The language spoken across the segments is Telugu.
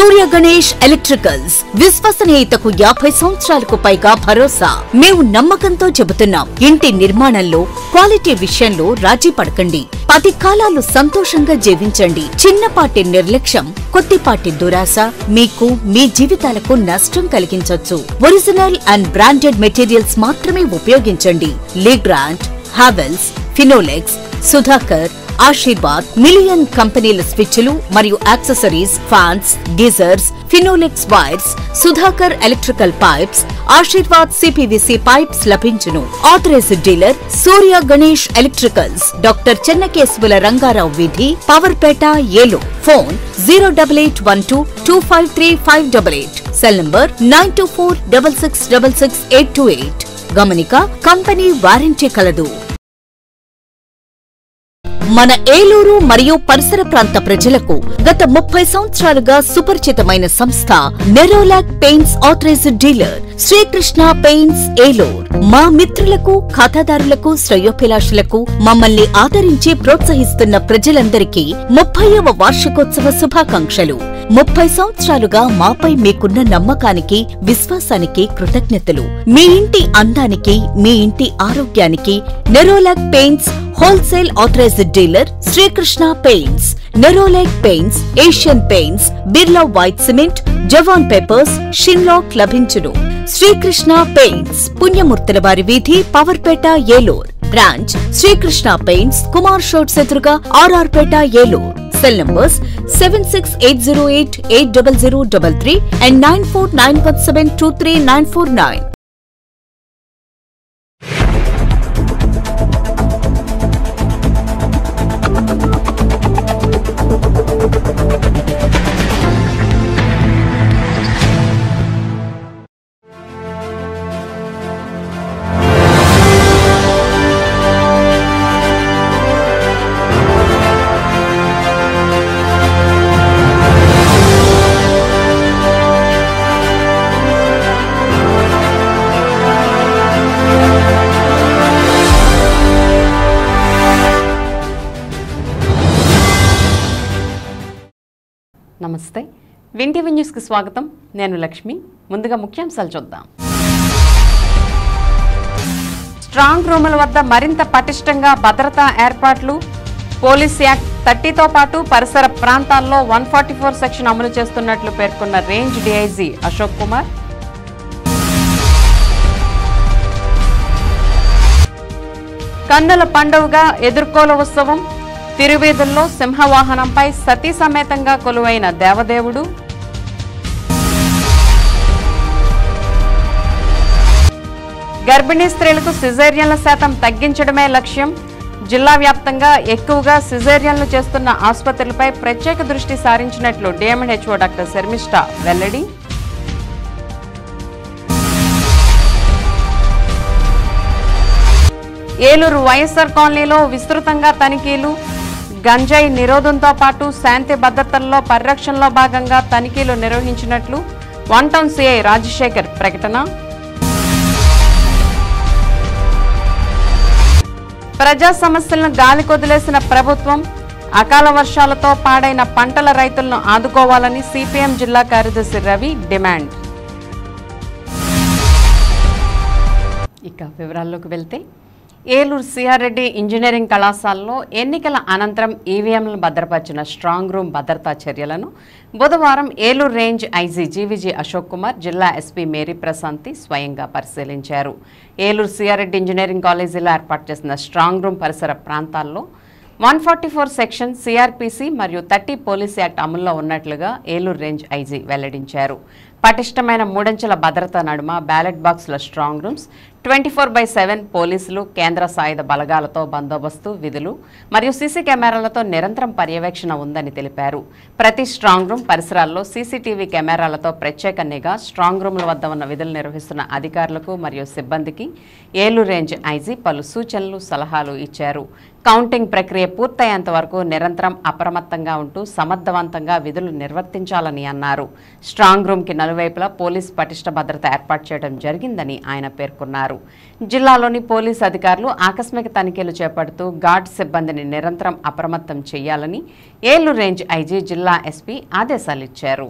సూర్య గణేష్ ఎలక్ట్రికల్స్ విశ్వసనీయతకు 50 సంవత్సరాలకు పైగా భరోసా. మేము నమ్మకంతో చెబుతున్నాం, ఇంటి నిర్మాణంలో క్వాలిటీ విషయంలో రాజీ పడకండి. 10 కాలాలు సంతోషంగా జీవించండి. చిన్నపాటి నిర్లక్ష్యం, కొద్దిపాటి దురాశ మీకు మీ జీవితాలకు నష్టం కలిగించొచ్చు. ఒరిజినల్ అండ్ బ్రాండెడ్ మెటీరియల్స్ మాత్రమే ఉపయోగించండి. లీగ్రాండ్, హావెల్స్, ఫినోలెక్స్, సుధాకర్, ఆశీర్వాద్ మిలియన్ కంపెనీల స్విచ్లు మరియు accessories, fans, geysers, Finolex wires, Sudhakar electrical pipes, Ashirvad CPVC pipes లభించును. Authorised dealer Surya Ganesh electricals, doctor Chennakesavula Rangarao వీధి, Powerpet, Eluru. Phone 08812253588. Cell number 9246666828. గమనిక, కంపెనీ వారంటీ కలదు. మన ఏలూరు మరియు పరిసర ప్రాంత ప్రజలకు గత 30 సంవత్సరాలుగా సుపరిచితమైన సంస్థ Nerolac paints authorised dealer Srikrishna paints Eluru. మా మిత్రులకు, ఖాతాదారులకు, శ్రేయోభిలాషులకు మమ్మల్ని ఆదరించి ప్రోత్సహిస్తున్న ప్రజలందరికీ 30వ వార్షికోత్సవ శుభాకాంక్షలు. 30 సంవత్సరాలుగా మాపై మీకున్న నమ్మకానికి, విశ్వాసానికి కృతజ్ఞతలు. మీ ఇంటి అందానికి, మీ ఇంటి ఆరోగ్యానికి Nerolac paints wholesale authorised dealer Srikrishna paints. Nerolac paints, Asian paints, Birla white cement, Jawan papers, షిన్లాక్ లభించును. శ్రీకృష్ణ పెయింట్స్, పుణ్యమూర్తుల వారి వీధి, పవర్పేట, ఏలూరు. బ్రాంచ్ శ్రీకృష్ణ పెయింట్స్, కుమార్ షోట్స్ ఎదురుగా, RR Peta, Eluru. Cell numbers 7680880033 and 9491723949. నమస్తే, విన్ టీవీ న్యూస్ కి స్వాగతం. నేను లక్ష్మి. ముందుగా ముఖ్యాంశాలు చూద్దాం. స్ట్రాంగ్ రూముల వద్ద మరింత పటిష్టంగా భద్రతా ఏర్పాట్లు. పోలీస్ యాక్ట్ 30తో పాటు పరిసర ప్రాంతాల్లో 144 సెక్షన్ అమలు చేస్తున్నట్లు పేర్కొన్న రేంజ్ డీఐజీ అశోక్ కుమార్. కన్నుల పండుగగా ఎదుర్కోల ఉత్సవం. తిరువీధుల్లో సింహవాహనంపై సతీ సమేతంగా కొలువైన దేవదేవుడు. గర్భిణీ స్త్రీలకు సిజేరియన్ల శాతం తగ్గించడమే లక్ష్యం. జిల్లా వ్యాప్తంగా ఎక్కువగా సిజేరియన్లు చేస్తున్న ఆసుపత్రులపై ప్రత్యేక దృష్టి సారించినట్లు డిఎంహెచ్ఓ డాక్టర్ శర్మిష్ఠ వెల్లడి. ఏలూరు వైఎస్ఆర్ కాలనీలో విస్తృతంగా తనిఖీలు. గంజాయి నిరోధంతో పాటు శాంతి భద్రతల్లో పరిరక్షణలో భాగంగా తనిఖీలు నిర్వహించినట్లు 1 టౌన్ సిఐ రాజశేఖర్ ప్రకటన. ప్రజా సమస్యలను గాలికొదిలేసిన ప్రభుత్వం. అకాల వర్షాలతో పాడైన పంటల రైతులను ఆదుకోవాలని సిపిఎం జిల్లా కార్యదర్శి రవి డిమాండ్. ఇక వివరాల్లోకి వెళ్తే, ఏలూరు సిఆర్ రెడ్డి ఇంజనీరింగ్ కళాశాలలో ఎన్నికల అనంతరం ఈవీఎంలను భద్రపరిచిన స్ట్రాంగ్ రూమ్ భద్రతా చర్యలను బుధవారం Eluru range IG GVG Ashok Kumar, జిల్లా ఎస్పీ మేరీ ప్రశాంతి స్వయంగా పరిశీలించారు. ఏలూరు సిఆర్ రెడ్డి ఇంజనీరింగ్ కాలేజీలో ఏర్పాటు చేసిన స్ట్రాంగ్ రూమ్ పరిసర ప్రాంతాల్లో 144 సెక్షన్ సిఆర్పిసి మరియు 30 పోలీస్ యాక్ట్ అమల్లో ఉన్నట్లుగా ఏలూరు రేంజ్ ఐజీ వెల్లడించారు. పటిష్టమైన 3 అంచెల భద్రత నడుమ బ్యాలెట్ బాక్సుల స్ట్రాంగ్ రూమ్స్, 24/7 పోలీసులు, కేంద్ర సాయుధ బలగాలతో బందోబస్తు విధులు మరియు సీసీ కెమెరాలతో నిరంతరం పర్యవేక్షణ ఉందని తెలిపారు. ప్రతి స్ట్రాంగ్ రూమ్ పరిసరాల్లో సీసీటీవీ కెమెరాలతో ప్రత్యేక నిఘా. స్ట్రాంగ్ రూమ్ల వద్ద ఉన్న విధులు నిర్వహిస్తున్న అధికారులకు మరియు సిబ్బందికి ఏలూరు రేంజ్ ఐజీ పలు సూచనలు, సలహాలు ఇచ్చారు. కౌంటింగ్ ప్రక్రియ పూర్తయ్యేంత వరకు నిరంతరం అప్రమత్తంగా ఉంటూ సమర్థవంతంగా విధులు నిర్వర్తించాలని అన్నారు. స్ట్రాంగ్ రూమ్కి నలువైపులా పోలీస్ పటిష్ట భద్రత ఏర్పాటు చేయడం జరిగిందని ఆయన పేర్కొన్నారు. జిల్లాలోని పోలీసు అధికారులు ఆకస్మిక తనిఖీలు చేపడుతూ గార్డ్ సిబ్బందిని నిరంతరం అప్రమత్తం చేయాలని ఏలూరు రేంజ్ ఐజీ జిల్లా ఎస్పీ ఆదేశాలిచ్చారు.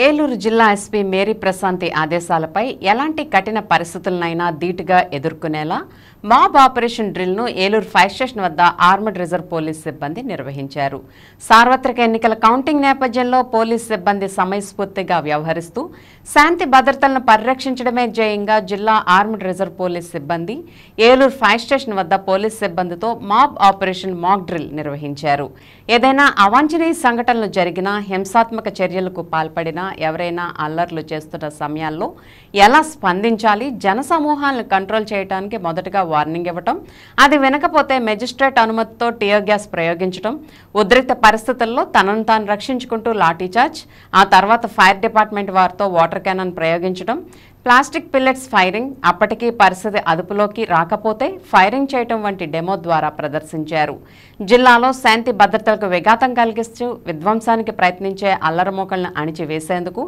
ఏలూరు జిల్లా ఎస్పీ మేరీ ప్రశాంతి ఆదేశాలపై ఎలాంటి కఠిన పరిస్థితులనైనా ధీటుగా ఎదుర్కొనేలా మాబ్ ఆపరేషన్ డ్రిల్ను ఏలూరు ఫైర్ స్టేషన్ వద్ద ఆర్మడ్ రిజర్వ్ పోలీస్ సిబ్బంది నిర్వహించారు. సార్వత్రిక ఎన్నికల కౌంటింగ్ నేపథ్యంలో పోలీస్ సిబ్బంది సమయస్ఫూర్తిగా వ్యవహరిస్తూ శాంతి భద్రతలను పరిరక్షించడమే ధ్యేయంగా జిల్లా ఆర్మడ్ రిజర్వ్ పోలీస్ సిబ్బంది ఏలూరు ఫైర్ స్టేషన్ వద్ద పోలీస్ సిబ్బందితో మాబ్ ఆపరేషన్ మాక్ డ్రిల్ నిర్వహించారు. ఏదైనా అవాంఛనీయ సంఘటనలు జరిగినా, హింసాత్మక చర్యలకు పాల్పడినా, ఎవరైనా అల్లర్లు చేస్తున్న సమయాల్లో ఎలా స్పందించాలి, జనసమూహాలను కంట్రోల్ చేయడానికి మొదటగా వార్నింగ్ ఇవ్వటం, అది వినకపోతే మెజిస్ట్రేట్ అనుమతితో టియర్ గ్యాస్ ప్రయోగించడం, ఉద్రిక్త పరిస్థితుల్లో తనను తాను రక్షించుకుంటూ లాఠీచార్జ్, ఆ తర్వాత ఫైర్ డిపార్ట్మెంట్ వారితో వాటర్ క్యానన్ ప్రయోగించడం, ప్లాస్టిక్ పిల్లెట్స్ ఫైరింగ్, అప్పటికీ పరిస్థితి అదుపులోకి రాకపోతే ఫైరింగ్ చేయటం వంటి డెమో ద్వారా ప్రదర్శించారు. జిల్లాలో శాంతి భద్రతలకు విఘాతం కలిగిస్తూ విధ్వంసానికి ప్రయత్నించే అల్లరమోకలను అణిచివేసేందుకు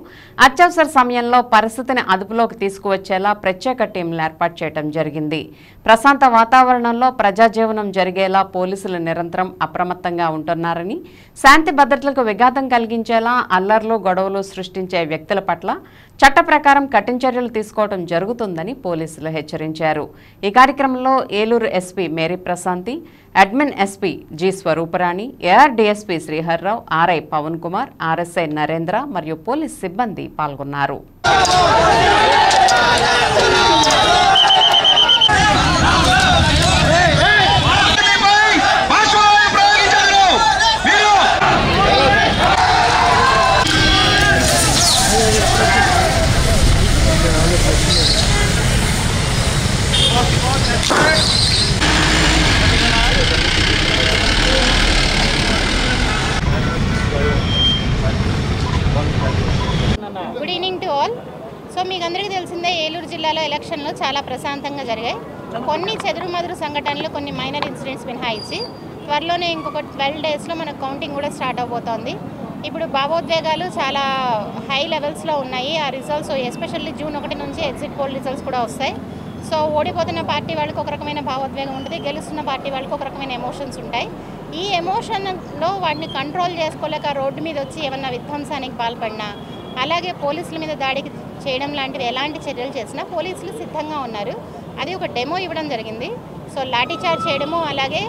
అత్యవసర సమయంలో పరిస్థితిని అదుపులోకి తీసుకువచ్చేలా ప్రత్యేక టీంలు ఏర్పాటు చేయడం జరిగింది. ప్రశాంత వాతావరణంలో ప్రజాజీవనం జరిగేలా పోలీసులు నిరంతరం అప్రమత్తంగా ఉంటున్నారని, శాంతి భద్రతలకు విఘాతం కలిగించేలా అల్లర్లు, గొడవలు సృష్టించే వ్యక్తుల పట్ల చట్ట ప్రకారం కఠిన చర్యలు తీసుకోవడం జరుగుతుందని పోలీసులు హెచ్చరించారు. ఈ కార్యక్రమంలో Eluru SP Mary Prashanti, admin SP G Swaruparani, AR DSP Sriharrao, RI Pavan Kumar, RSI Narendra మరియు పోలీస్ సిబ్బంది పాల్గొన్నారు. Good evening to all. So మీకు అందరికీ తెలిసిందే, ఏలూరు జిల్లాలో ఎలక్షన్లు చాలా ప్రశాంతంగా జరిగాయి. కొన్ని చెదురుమదురు సంఘటనలు, కొన్ని మైనర్ ఇన్సిడెంట్స్ మినహాయించి త్వరలోనే ఇంకొక 12 డేస్లో మనకు కౌంటింగ్ కూడా స్టార్ట్ అవబోతోంది. ఇప్పుడు భావోద్వేగాలు చాలా హై లెవెల్స్లో ఉన్నాయి. ఆ రిజల్ట్స్ ఎస్పెషల్లీ జూన్ 1 నుంచి ఎగ్జిట్ పోల్ రిజల్ట్స్ కూడా వస్తాయి. సో ఓడిపోతున్న పార్టీ వాళ్ళకి ఒక రకమైన భావోద్వేగం ఉంటుంది, గెలుస్తున్న పార్టీ వాళ్ళకి ఒక రకమైన ఎమోషన్స్ ఉంటాయి. ఈ ఎమోషన్లో వాటిని కంట్రోల్ చేసుకోలేక రోడ్డు మీద వచ్చి ఏమన్నా విధ్వంసానికి పాల్పడినా, అలాగే పోలీసుల మీద దాడికి చేయడం లాంటివి ఎలాంటి చర్యలు చేసినా పోలీసులు సిద్ధంగా ఉన్నారు. అది ఒక డెమో ఇవ్వడం జరిగింది. సో లాఠీచార్జ్ చేయడము, అలాగే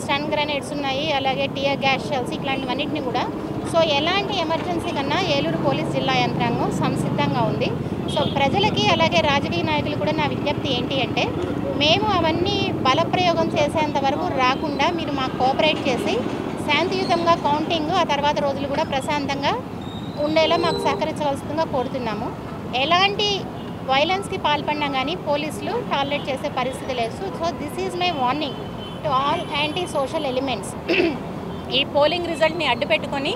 స్టన్ గ్రెనేడ్స్ ఉన్నాయి, అలాగే టియర్ గ్యాస్ షెల్స్, ఇట్లాంటివన్నింటినీ కూడా. సో ఎలాంటి ఎమర్జెన్సీ కన్నా ఏలూరు పోలీస్ జిల్లా యంత్రాంగం సంసిద్ధంగా ఉంది. సో ప్రజలకి అలాగే రాజకీయ నాయకులు కూడా నా విజ్ఞప్తి ఏంటి అంటే, మేము అవన్నీ బలప్రయోగం చేసేంత వరకు రాకుండా మీరు మాకు కోఆపరేట్ చేసి శాంతియుతంగా కౌంటింగ్, ఆ తర్వాత రోజులు కూడా ప్రశాంతంగా ఉండేలా మాకు సహకరించవలసిందిగా కోరుతున్నాము. ఎలాంటి వైలెన్స్కి పాల్పడినా కానీ పోలీసులు టాలరేట్ చేసే పరిస్థితి లేదు. So this is my warning to all anti social elements. ఈ పోలింగ్ రిజల్ట్ని అడ్డుపెట్టుకొని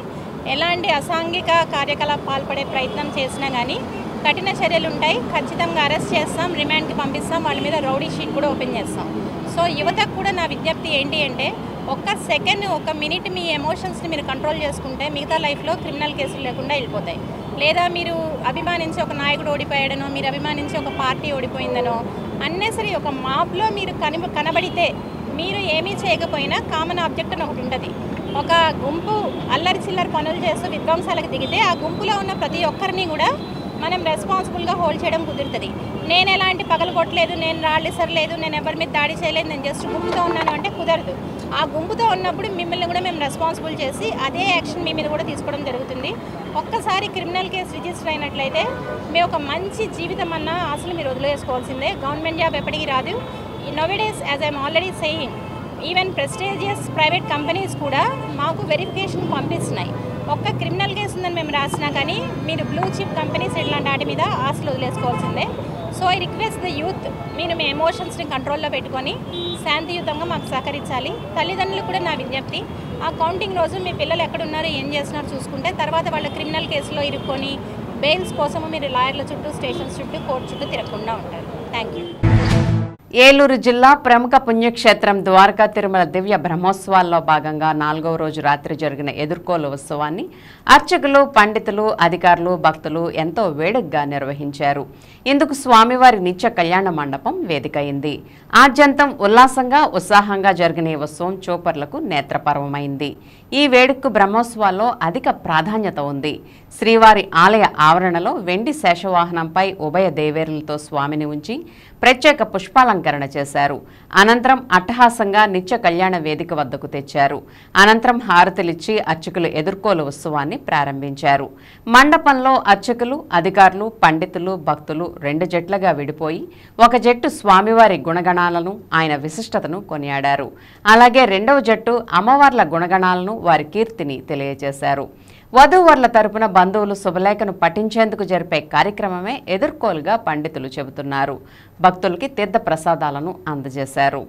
ఎలాంటి అసాంఘిక కార్యకలాపాలు పాల్పడే ప్రయత్నం చేసినా కానీ కఠిన చర్యలు ఉంటాయి. ఖచ్చితంగా అరెస్ట్ చేస్తాం, రిమాండ్కి పంపిస్తాం, వాళ్ళ మీద రౌడీ షీట్ కూడా ఓపెన్ చేస్తాం. సో యువతకు కూడా నా విజ్ఞప్తి ఏంటి అంటే, ఒక్క సెకండ్, ఒక మినిట్ మీ ఎమోషన్స్ని మీరు కంట్రోల్ చేసుకుంటే మిగతా లైఫ్లో క్రిమినల్ కేసులు లేకుండా వెళ్ళిపోతాయి. లేదా మీరు అభిమానించి ఒక నాయకుడు ఓడిపోయాడనో, మీరు అభిమానించి ఒక పార్టీ ఓడిపోయిందనో, అన్నెసరీ ఒక మాప్లో మీరు కనబడితే మీరు ఏమీ చేయకపోయినా కామన్ ఆబ్జెక్ట్ అని ఒకటి ఉంటుంది. ఒక గుంపు అల్లరి చిల్లర పనులు చేస్తూ విధ్వంసాలకు దిగితే ఆ గుంపులో ఉన్న ప్రతి ఒక్కరిని కూడా మనం రెస్పాన్సిబుల్గా హోల్డ్ చేయడం కుదురుతుంది. నేను ఎలాంటి పగలు కొట్టలేదు, నేను రాళ్ళు ఇసరలేదు, నేను ఎవరి మీద దాడి చేయలేదు, నేను జస్ట్ గుంపుతో ఉన్నాను అంటే కుదరదు. ఆ గుంపుతో ఉన్నప్పుడు మిమ్మల్ని కూడా మేము రెస్పాన్సిబుల్ చేసి అదే యాక్షన్ మీ మీద కూడా తీసుకోవడం జరుగుతుంది. ఒక్కసారి క్రిమినల్ కేసు రిజిస్టర్ అయినట్లయితే మీ ఒక మంచి జీవితం అన్న అసలు మీరు వదిలేసుకోవాల్సిందే. గవర్నమెంట్ జాబ్ ఎప్పటికీ రాదు. నౌడేస్ as I'm already saying, even prestigious private companies కూడా మాకు వెరిఫికేషన్ పంపిస్తున్నాయి. ఒక్క క్రిమినల్ కేసు ఉందని మేము రాసినా కానీ మీరు బ్లూ చిప్ కంపెనీస్ ఇట్లాంటి వాటి మీద ఆశలు వదిలేసుకోవాల్సిందే. So I request the youth, మీరు మీ ఎమోషన్స్ని కంట్రోల్లో పెట్టుకొని శాంతియుతంగా మాకు సహకరించాలి. తల్లిదండ్రులు కూడా నా విజ్ఞప్తి, ఆ కౌంటింగ్ రోజు మీ పిల్లలు ఎక్కడున్నారో ఏం చేస్తున్నారో చూసుకుంటే తర్వాత వాళ్ళు క్రిమినల్ కేసులో ఇరుక్కొని బెయిల్స్ కోసము మీరు లాయర్ల చుట్టూ, స్టేషన్స్ చుట్టూ, కోర్టు చుట్టూ తిరగకుండా ఉంటారు. Thank you. ఏలూరు జిల్లా ప్రముఖ పుణ్యక్షేత్రం ద్వారకా తిరుమల దివ్య బ్రహ్మోత్సవాల్లో భాగంగా 4వ రోజు రాత్రి జరిగిన ఎదుర్కోలు ఉత్సవాన్ని అర్చకులు, పండితులు, అధికారులు, భక్తులు ఎంతో వేడుకగా నిర్వహించారు. ఇందుకు స్వామివారి నిత్య కళ్యాణ మండపం వేదికైంది. ఆద్యంతం ఉల్లాసంగా, ఉత్సాహంగా జరిగిన ఈ ఉత్సవం చూపర్లకు నేత్రపర్వమైంది. ఈ వేడుకకు బ్రహ్మోత్సవాల్లో అధిక ప్రాధాన్యత ఉంది. శ్రీవారి ఆలయ ఆవరణలో వెండి శేషవాహనంపై ఉభయ దేవేరులతో స్వామిని ఉంచి ప్రత్యేక పుష్పాలంకరణ చేశారు. అనంతరం అట్టహాసంగా నిత్య కళ్యాణ వేదిక వద్దకు తెచ్చారు. అనంతరం హారతులిచ్చి అర్చకులు ఎదుర్కోలు ఉత్సవాన్ని ప్రారంభించారు. మండపంలో అర్చకులు, అధికారులు, పండితులు, భక్తులు 2 జట్లుగా విడిపోయి ఒక జట్టు స్వామివారి గుణగణాలను, ఆయన విశిష్టతను కొనియాడారు. అలాగే 2వ జట్టు అమ్మవార్ల గుణగణాలను, వారి కీర్తిని తెలియజేశారు. వధూవరుల తరపున బంధువులు శుభలేఖను పఠించేందుకు జరిపే కార్యక్రమమే ఎదుర్కోలుగా పండితులు చెబుతున్నారు. భక్తులకి తీర్థ ప్రసాదాలను అందజేశారు.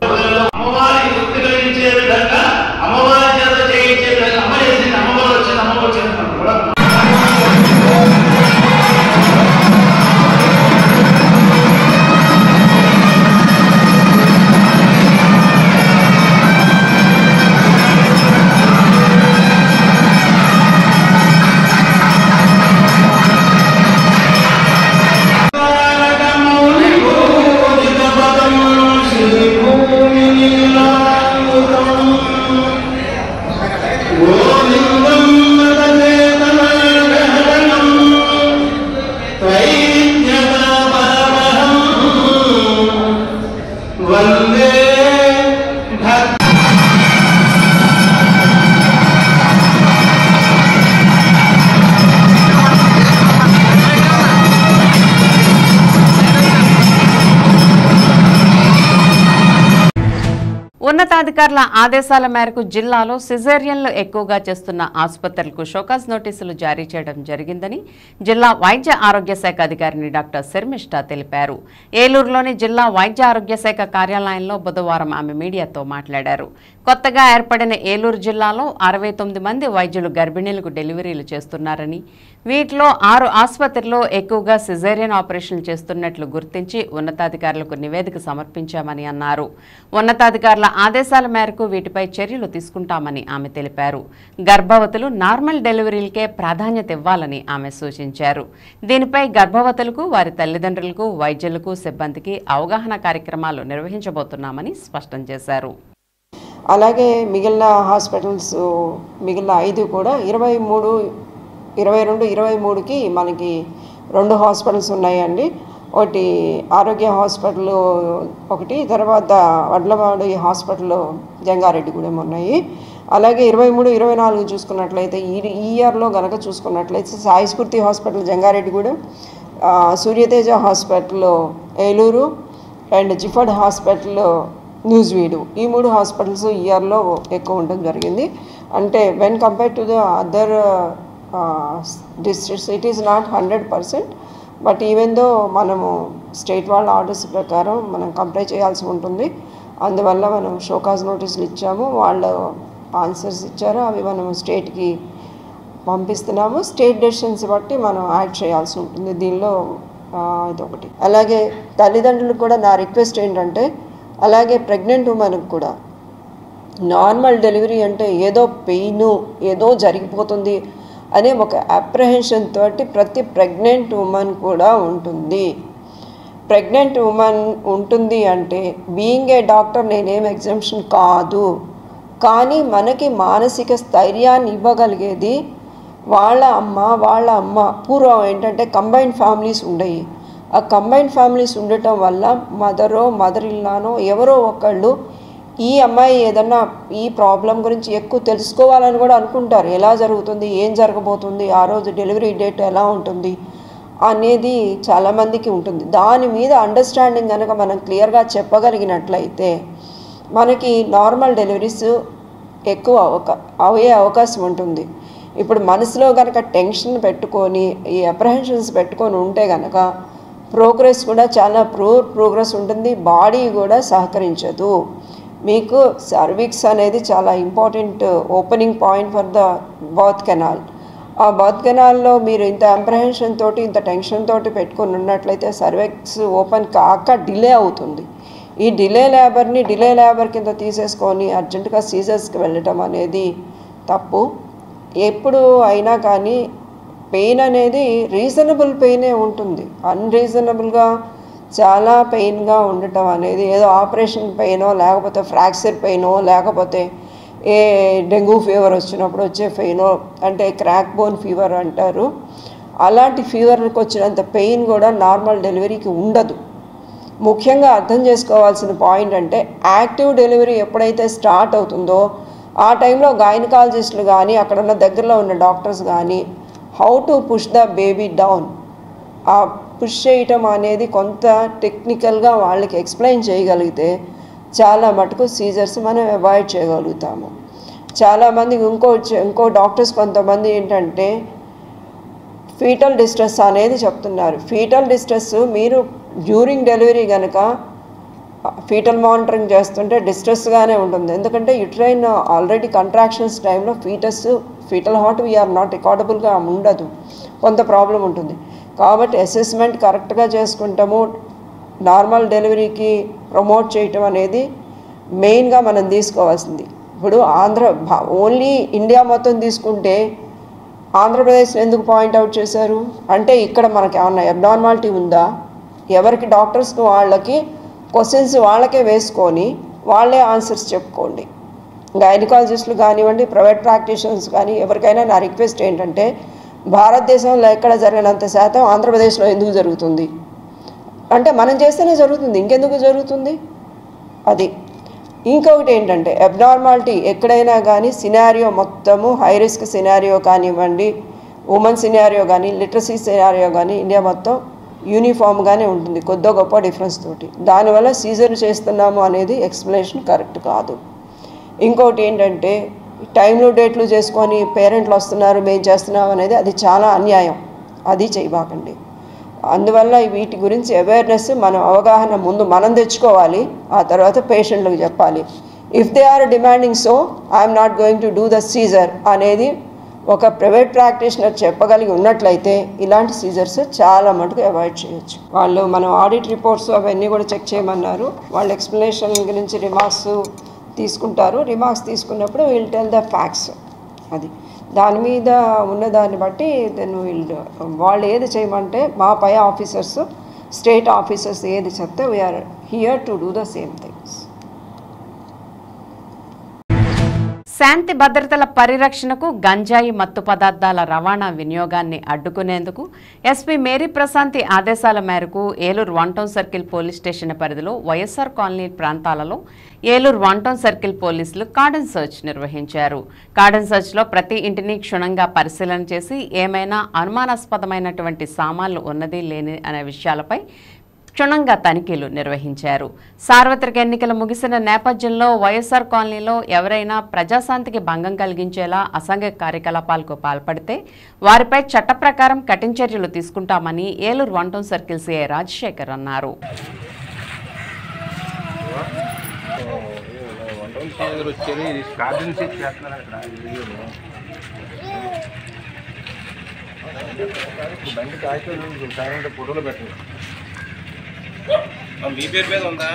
ఉన్నతాధికారుల ఆదేశాల మేరకు జిల్లాలో సిజేరియన్లు ఎక్కువగా చేస్తున్న ఆసుపత్రులకు షోకాజ్ నోటీసులు జారీ చేయడం జరిగిందని జిల్లా వైద్య ఆరోగ్య శాఖ అధికారిని డాక్టర్ శర్మిష్ఠ తెలిపారు. ఏలూరులోని జిల్లా వైద్య ఆరోగ్య శాఖ కార్యాలయంలో బుధవారం ఆమె మీడియాతో మాట్లాడారు. కొత్తగా ఏర్పడిన ఏలూరు జిల్లాలో 69 మంది వైద్యులు గర్భిణీలకు డెలివరీలు చేస్తున్నారని, వీటిలో 6 ఆసుపత్రుల్లో ఎక్కువగా సిజేరియన్ ఆపరేషన్లు చేస్తున్నట్లు గుర్తించి ఉన్నతాధికారులకు నివేదిక సమర్పించామని అన్నారు. ఉన్నతాధికారుల ఆదేశాల మేరకు వీటిపై చర్యలు తీసుకుంటామని ఆమె తెలిపారు. గర్భవతులు నార్మల్ డెలివరీలకే ప్రాధాన్యత ఇవ్వాలని ఆమె సూచించారు. దీనిపై గర్భవతులకు, వారి తల్లిదండ్రులకు, వైద్యులకు, సిబ్బందికి అవగాహన కార్యక్రమాలు నిర్వహించబోతున్నామని స్పష్టం చేశారు. అలాగే మిగిలిన హాస్పిటల్స్ మిగిలిన 5 కూడా 22, 23కి మనకి 2 హాస్పిటల్స్ ఉన్నాయండి. ఒకటి ఆరోగ్య హాస్పిటల్, ఒకటి తర్వాత వడ్లవాడి హాస్పిటల్ జంగారెడ్డిగూడెం ఉన్నాయి. అలాగే 23, 24 చూసుకున్నట్లయితే ఈ ఇయర్లో కనుక చూసుకున్నట్లయితే Sai Spoorthi hospital Jangareddygudem, Suryateja hospital Eluru and Gifford hospital Nuzvid, ఈ 3 హాస్పిటల్స్ ఇయర్లో ఎక్కువ ఉండడం జరిగింది. అంటే when compare to the other districts it is not 100%, but even though మనము స్టేట్ వాళ్ళ ఆర్డర్స్ ప్రకారం మనం కంప్లై చేయాల్సి ఉంటుంది. అందువల్ల మనం షోకాజ్ నోటీసులు ఇచ్చాము, వాళ్ళు ఆన్సర్స్ ఇచ్చారు, అవి మనం స్టేట్కి పంపిస్తున్నాము. స్టేట్ డెసిషన్స్ బట్టి మనం యాడ్ చేయాల్సి ఉంటుంది దీనిలో. ఇదొకటి. అలాగే తల్లిదండ్రులకు కూడా నా రిక్వెస్ట్ ఏంటంటే, అలాగే ప్రెగ్నెంట్ ఉమెన్కి కూడా నార్మల్ డెలివరీ అంటే ఏదో పెయిన్, ఏదో జరిగిపోతుంది అనే ఒక అప్రహెన్షన్ తోటి ప్రతి ప్రెగ్నెంట్ ఉమెన్ కూడా ఉంటుంది. ప్రెగ్నెంట్ ఉమెన్ ఉంటుంది అంటే బీయింగ్ ఏ డాక్టర్ నేనేం ఎగ్జంప్షన్ కాదు, కానీ మనకి మానసిక స్థైర్యాన్ని ఇవ్వగలిగేది వాళ్ళ అమ్మ. పూర్వం ఏంటంటే కంబైన్డ్ ఫ్యామిలీస్ ఉండేవి. ఆ కంబైన్డ్ ఫ్యామిలీస్ ఉండటం వల్ల మదర్ ఇల్లానో ఎవరో ఒకళ్ళు ఈ అమ్మాయి ఏదన్నా ఈ ప్రాబ్లం గురించి ఎక్కువ తెలుసుకోవాలని కూడా అనుకుంటారు. ఎలా జరుగుతుంది, ఏం జరగబోతుంది, ఆ రోజు డెలివరీ డేట్ ఎలా ఉంటుంది అనేది చాలామందికి ఉంటుంది. దాని మీద అండర్స్టాండింగ్ కనుక మనం క్లియర్గా చెప్పగలిగినట్లయితే మనకి నార్మల్ డెలివరీస్ ఎక్కువ అయ్యే అవకాశం ఉంటుంది. ఇప్పుడు మనసులో కనుక టెన్షన్ పెట్టుకొని ఈ అప్రహెన్షన్స్ పెట్టుకొని ఉంటే కనుక ప్రోగ్రెస్ కూడా చాలా ప్రోగ్రెస్ ఉంటుంది, బాడీ కూడా సహకరించదు. మీకు సర్విక్స్ అనేది చాలా important opening point for the birth canal. ఆ బర్త్ కెనాల్లో మీరు ఇంత అప్రహెన్షన్ తోటి, ఇంత టెన్షన్ తోటి పెట్టుకొని ఉన్నట్లయితే సర్విక్స్ ఓపెన్ కాక డిలే అవుతుంది. ఈ డిలే లేబర్ కింద తీసేసుకొని అర్జెంటుగా సీజర్స్కి వెళ్ళటం అనేది తప్పు. ఎప్పుడు అయినా కానీ పెయిన్ అనేది రీజనబుల్ పెయినే ఉంటుంది. అన్రీజనబుల్గా చాలా పెయిన్గా ఉండటం అనేది ఏదో ఆపరేషన్ పెయినో లేకపోతే ఫ్రాక్చర్ పెయినో లేకపోతే ఏ డెంగ్యూ ఫీవర్ వచ్చినప్పుడు వచ్చే పెయినో అంటే క్రాక్ బోన్ ఫీవర్ అంటారు, అలాంటి ఫీవర్కి వచ్చినంత పెయిన్ కూడా నార్మల్ డెలివరీకి ఉండదు. ముఖ్యంగా అర్థం చేసుకోవాల్సిన పాయింట్ అంటే యాక్టివ్ డెలివరీ ఎప్పుడైతే స్టార్ట్ అవుతుందో ఆ టైంలో గైనకాలజిస్టులు కానీ అక్కడ ఉన్న దగ్గరలో ఉన్న డాక్టర్స్ కానీ how to push the baby down, ఆ పుష్ చేయటం అనేది కొంత టెక్నికల్గా వాళ్ళకి ఎక్స్ప్లెయిన్ చేయగలిగితే చాలా మటుకు సీజర్స్ మనం అవాయిడ్ చేయగలుగుతాము. చాలామంది ఇంకో డాక్టర్స్ కొంతమంది ఏంటంటే ఫీటల్ డిస్ట్రెస్ అనేది చెప్తున్నారు. ఫీటల్ డిస్ట్రెస్ మీరు డ్యూరింగ్ డెలివరీ కనుక ఫీటల్ మానిటరింగ్ చేస్తుంటే డిస్ట్రెస్గానే ఉంటుంది. ఎందుకంటే యుట్రైన్ ఆల్రెడీ కంట్రాక్షన్స్ టైంలో ఫీటల్ హార్ట్ వీఆర్ నాట్ రికార్డబుల్గా ఉండదు, కొంత ప్రాబ్లం ఉంటుంది. కాబట్టి అసెస్మెంట్ కరెక్ట్గా చేసుకుంటాము. నార్మల్ డెలివరీకి ప్రమోట్ చేయటం అనేది మెయిన్గా మనం తీసుకోవాల్సింది. ఇప్పుడు ఓన్లీ ఇండియా మొత్తం తీసుకుంటే ఆంధ్రప్రదేశ్ని ఎందుకు పాయింట్అవుట్ చేశారు అంటే ఇక్కడ మనకి ఏమన్నా అబ్నార్మాలిటీ ఉందా? ఎవరికి డాక్టర్స్కి వాళ్ళకి క్వశ్చన్స్ వాళ్ళకే వేసుకొని వాళ్ళే ఆన్సర్స్ చెప్పుకోండి. గైనకాలజిస్టులు కానివ్వండి, ప్రైవేట్ ప్రాక్టీషనర్స్ కానీ ఎవరికైనా నా రిక్వెస్ట్ ఏంటంటే భారతదేశంలో ఎక్కడ జరిగినంత శాతం ఆంధ్రప్రదేశ్లో ఎందుకు జరుగుతుంది అంటే మనం చేస్తేనే జరుగుతుంది, ఇంకెందుకు జరుగుతుంది అది. ఇంకొకటి ఏంటంటే అబ్నార్మాలిటీ ఎక్కడైనా కానీ సినారియో మొత్తము హై రిస్క్ సినారియో కానివ్వండి, ఉమెన్ సినారియో కానీ, లిటరసీ సినారియో కానీ ఇండియా మొత్తం యూనిఫామ్గానే ఉంటుంది, కొద్దో గొప్ప డిఫరెన్స్ తోటి. దానివల్ల సీజర్ చేస్తున్నాము అనేది ఎక్స్ప్లెనేషన్ కరెక్ట్ కాదు. ఇంకొకటి ఏంటంటే టైంలు డేట్లు చేసుకొని పేరెంట్లు వస్తున్నారు మేము చేస్తున్నాం అనేది అది చాలా అన్యాయం, అది చేయబాకండి. అందువల్ల వీటి గురించి అవేర్నెస్ మనం అవగాహన ముందు మనం తెచ్చుకోవాలి, ఆ తర్వాత పేషెంట్లకు చెప్పాలి. If they are demanding so I'm not going to do the caesar అనేది ఒక ప్రైవేట్ ప్రాక్టీషనర్ చెప్పగలిగి ఉన్నట్లయితే ఇలాంటి సీజర్స్ చాలా మటుకు అవాయిడ్ చేయొచ్చు. వాళ్ళు మనం ఆడిట్ రిపోర్ట్స్ అవన్నీ కూడా చెక్ చేయమన్నారు. వాళ్ళు ఎక్స్ప్లెనేషన్ గురించి రిమార్క్స్ తీసుకుంటారు. రిమార్క్స్ తీసుకున్నప్పుడు విల్ టెల్ ద ఫ్యాక్ట్స్. అది దాని మీద ఉన్నదాన్ని బట్టి దెన్ వాళ్ళు ఏది చేయమంటే మా పై ఆఫీసర్స్ స్టేట్ ఆఫీసర్స్ ఏది చెప్తే we're here to do the same things. శాంతి భద్రతల పరిరక్షణకు గంజాయి మత్తు పదార్థాల రవాణా వినియోగాన్ని అడ్డుకునేందుకు ఎస్పీ మేరీ ప్రశాంతి ఆదేశాల మేరకు Eluru 1 town circle police station పరిధిలో వైఎస్ఆర్ కాలనీ ప్రాంతాలలో ఏలూరు 1 టౌన్ సర్కిల్ పోలీసులు కార్డన్ సర్చ్ నిర్వహించారు. కార్డన్ సర్చ్లో ప్రతి ఇంటిని క్షుణ్ణంగా పరిశీలన చేసి ఏమైనా అనుమానాస్పదమైనటువంటి సామాన్లు ఉన్నది లేని అనే విషయాలపై క్షుణ్ణంగా తనిఖీలు నిర్వహించారు. సార్వత్రిక ఎన్నికలు ముగిసిన నేపథ్యంలో వైఎస్ఆర్ కాలనీలో ఎవరైనా ప్రజాశాంతికి భంగం కలిగించేలా అసాంఘిక కార్యకలాపాలకు పాల్పడితే వారిపై చట్ట ప్రకారం కఠిన చర్యలు తీసుకుంటామని Eluru 1 town circle CI Rajasekhar అన్నారు. మీ పేరు మీద ఉందా?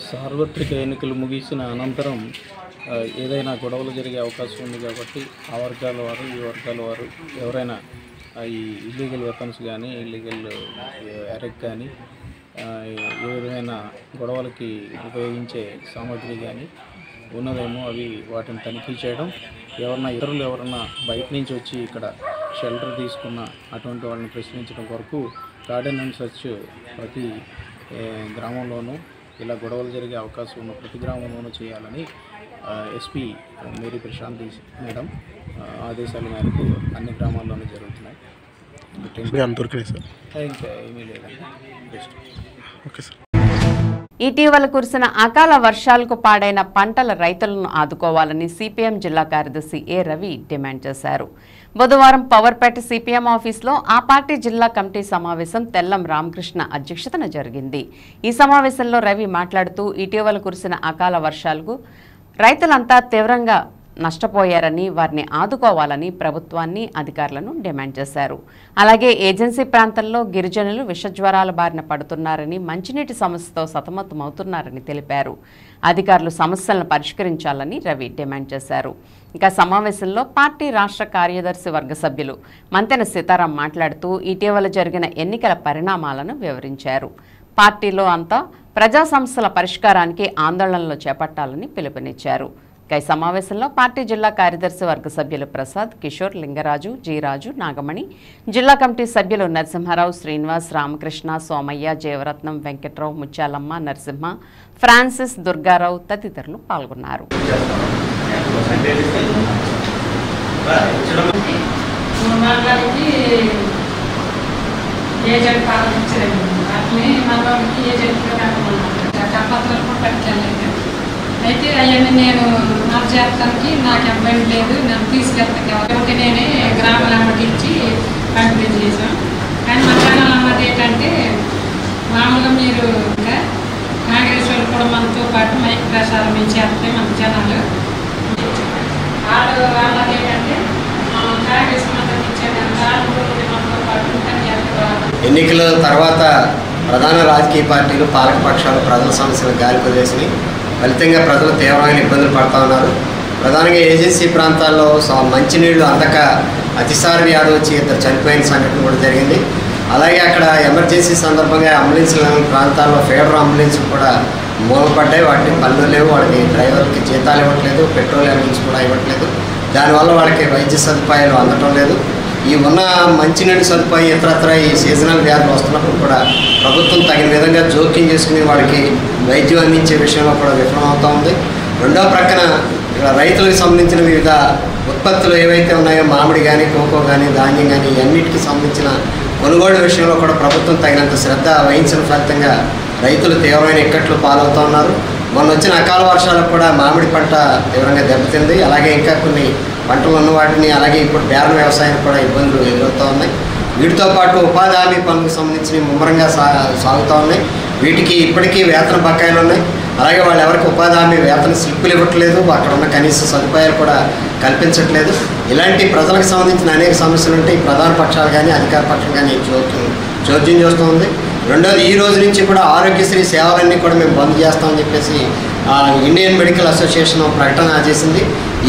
సార్వత్రిక ఎన్నికలు ముగిసిన అనంతరం ఏదైనా గొడవలు జరిగే అవకాశం ఉంది కాబట్టి ఆ వర్గాల వారు ఈ వర్గాల వారు ఎవరైనా ఈ ఇల్లీగల్ వెపన్స్ కానీ ఇల్లీగల్ ఎరెక్ట్ కానీ ఏ విధమైన గొడవలకి ఉపయోగించే సామాగ్రి కానీ ఉన్నదేమో అవి వాటిని తనిఖీ చేయడం, ఇతరులు ఎవరన్నా బయట నుంచి వచ్చి ఇక్కడ షెల్టర్ తీసుకున్న అటువంటి వాళ్ళని ప్రశ్నించడం వరకు గార్డెన్ అండ్ సర్చ్ ప్రతి గ్రామంలోనూ ఇలా గొడవలు జరిగే అవకాశం ఉన్న ప్రతి గ్రామంలోనూ చేయాలని ఎస్పీ మేరీ ప్రశాంతి మేడం ఆదేశాల మేరకు అన్ని గ్రామాల్లోనూ జరుగుతున్నాయి. ఇంకా ఏమీ లేదండి. Okay sir. ఇటీవల కురిసిన అకాల వర్షాలకు పాడైన పంటల రైతులను ఆదుకోవాలని సిపిఎం జిల్లా కార్యదర్శి ఏ రవి డిమాండ్ చేశారు. బుధవారం పవర్పేట సిపిఎం ఆఫీసులో ఆ పార్టీ జిల్లా కమిటీ సమావేశం తెల్లం రామకృష్ణ అధ్యక్షతన జరిగింది. ఈ సమావేశంలో రవి మాట్లాడుతూ ఇటీవల కురిసిన అకాల వర్షాలకు రైతులంతా తీవ్రంగా నష్టపోయారని, వారిని ఆదుకోవాలని ప్రభుత్వాన్ని, అధికారులను డిమాండ్ చేశారు. అలాగే ఏజెన్సీ ప్రాంతంలో గిరిజనులు విషజ్వరాల బారిన పడుతున్నారని, మంచినీటి సమస్యతో సతమతమవుతున్నారని తెలిపారు. అధికారులు సమస్యలను పరిష్కరించాలని రవి డిమాండ్ చేశారు. ఇక సమావేశంలో పార్టీ రాష్ట్ర కార్యదర్శి వర్గ సభ్యులు మంతెన సీతారాం మాట్లాడుతూ ఇటీవల జరిగిన ఎన్నికల పరిణామాలను వివరించారు. పార్టీలో అంతా ప్రజా సమస్యల పరిష్కారానికి ఆందోళనలు చేపట్టాలని పిలుపునిచ్చారు. ఈ సమావేశంలో పార్టీ జిల్లా కార్యదర్శి వర్గ సభ్యులు ప్రసాద్, కిషోర్, లింగరాజు, జీరాజు, నాగమణి, జిల్లా కమిటీ సభ్యులు నరసింహారావు, శ్రీనివాస్, రామకృష్ణ, సోమయ్య, జయవరత్నం, వెంకట్రావు, ముత్యాలమ్మ, నరసింహ, ఫ్రాన్సిస్, దుర్గారావు తదితరులు పాల్గొన్నారు. అయితే అవన్నీ నేను చేస్తానికి నాకు ఇబ్బంది లేదు, నేను తీసుకెళ్తాను కాబట్టి నేనే గ్రామాల అమ్మటి ఇచ్చి పంపిణీ చేసాం. కానీ మా ఛానల్ అమ్మటి ఏంటంటే మామూలుగా మీరు ఇంకా నాగేశ్వరులు కూడా మనతో పాటు మైక్ ప్రసారం చేస్తే మన జనాలు వాళ్ళది ఏంటంటే నాగేశ్వర మద్దతు ఇచ్చేదాన్ని మనతో పాటు ఎన్నికల తర్వాత ప్రధాన రాజకీయ పార్టీలు, పాలక పక్షాలు ప్రజల సమస్యలు గాలి కుదిరేసి ఫలితంగా ప్రజలు తీవ్రమైన ఇబ్బందులు పడుతూ ఉన్నారు. ప్రధానంగా ఏజెన్సీ ప్రాంతాల్లో మంచినీళ్లు అందక అతిసార వ్యాధి వచ్చి 2 చనిపోయిన సంఘటన కూడా జరిగింది. అలాగే అక్కడ ఎమర్జెన్సీ సందర్భంగా అంబులెన్స్ల ప్రాంతాల్లో ఫీడర్ అంబులెన్స్లు కూడా మూలపడ్డాయి. వాటికి పనులు లేవు, వాడికి డ్రైవర్కి జీతాలు ఇవ్వట్లేదు, పెట్రోల్ అంబులెన్స్ కూడా ఇవ్వట్లేదు. దానివల్ల వాళ్ళకి వైద్య సదుపాయాలు అందటం లేదు. ఈ ఉన్న మంచినీటి సదుపాయం ఇతరత్ర ఈ సీజనల్ వ్యాధులు వస్తున్నప్పుడు కూడా ప్రభుత్వం తగిన విధంగా జోక్యం చేసుకుని వాడికి వైద్యం అందించే విషయంలో కూడా విఫలమవుతూ ఉంది. రెండో ప్రక్కన ఇక్కడ రైతులకు సంబంధించిన వివిధ ఉత్పత్తులు ఏవైతే ఉన్నాయో మామిడి కానీ, కోకో కానీ, ధాన్యం కానీ ఇవన్నిటికి సంబంధించిన కొనుగోలు విషయంలో కూడా ప్రభుత్వం తగినంత శ్రద్ధ వహించిన ఫలితంగా రైతులు తీవ్రమైన ఇక్కట్లు పాలవుతూ ఉన్నారు. మొన్న వచ్చిన అకాల వర్షాలకు కూడా మామిడి పంట తీవ్రంగా దెబ్బతింది. అలాగే ఇంకా కొన్ని పంటలు ఉన్న వాటిని, అలాగే ఇప్పుడు బేరం వ్యవసాయానికి కూడా ఇబ్బందులు ఎదురవుతూ ఉన్నాయి. వీటితో పాటు ఉపాధి హామీ పనులకు సంబంధించి ముమ్మరంగా సాగుతూ ఉన్నాయి. వీటికి ఇప్పటికీ వేతన బకాయిలు ఉన్నాయి. అలాగే వాళ్ళు ఎవరికి ఉపాధి హామీ వేతన స్లిప్పులు ఇవ్వట్లేదు, అక్కడ ఉన్న కనీస సదుపాయాలు కూడా కల్పించట్లేదు. ఇలాంటి ప్రజలకు సంబంధించిన అనేక సమస్యలు ఉంటే ఈ ప్రధాన పక్షాలు కానీ అధికార పక్షం కానీ చోద్యం చేస్తూ ఉంది. రెండోది, ఈ రోజు నుంచి కూడా ఆరోగ్యశ్రీ సేవలన్నీ కూడా మేము బంద్ చేస్తామని చెప్పేసి ఇండియన్ మెడికల్ అసోసియేషన్ ప్రకటన చేసింది.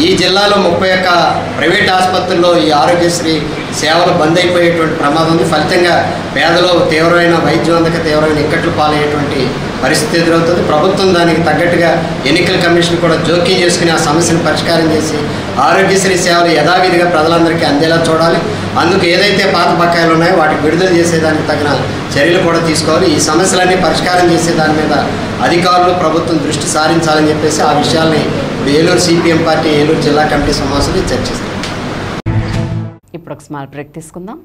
ఈ జిల్లాలో 31 ప్రైవేట్ ఆసుపత్రుల్లో ఈ ఆరోగ్యశ్రీ సేవలు బంద్ అయిపోయేటువంటి ప్రమాదం ఉంది. ఫలితంగా పేదలు తీవ్రమైన వైద్యం అందక తీవ్రమైన ఇక్కట్లు పాలయ్యేటువంటి పరిస్థితి ఎదురవుతుంది. ప్రభుత్వం దానికి తగ్గట్టుగా ఎన్నికల కమిషన్ కూడా జోక్యం చేసుకుని ఆ సమస్యను పరిష్కారం చేసి ఆరోగ్యశ్రీ సేవలు యథావిధిగా ప్రజలందరికీ అందేలా చూడాలి. అందుకు ఏదైతే పాత బకాయిలు ఉన్నాయో వాటికి విడుదల చేసేదానికి తగిన చర్యలు కూడా తీసుకోవాలి. ఈ సమస్యలన్నీ పరిష్కారం చేసే దాని మీద అధికారులు, ప్రభుత్వం దృష్టి సారించాలని చెప్పేసి ఆ విషయాల్ని ఇప్పుడు ఏలూరు సిపిఎం పార్టీ ఏలూరు జిల్లా కమిటీ సమావేశంలో చర్చిస్తారు. ఇప్పుడు ఒక స్మాల్ బ్రేక్ తీసుకుందాం.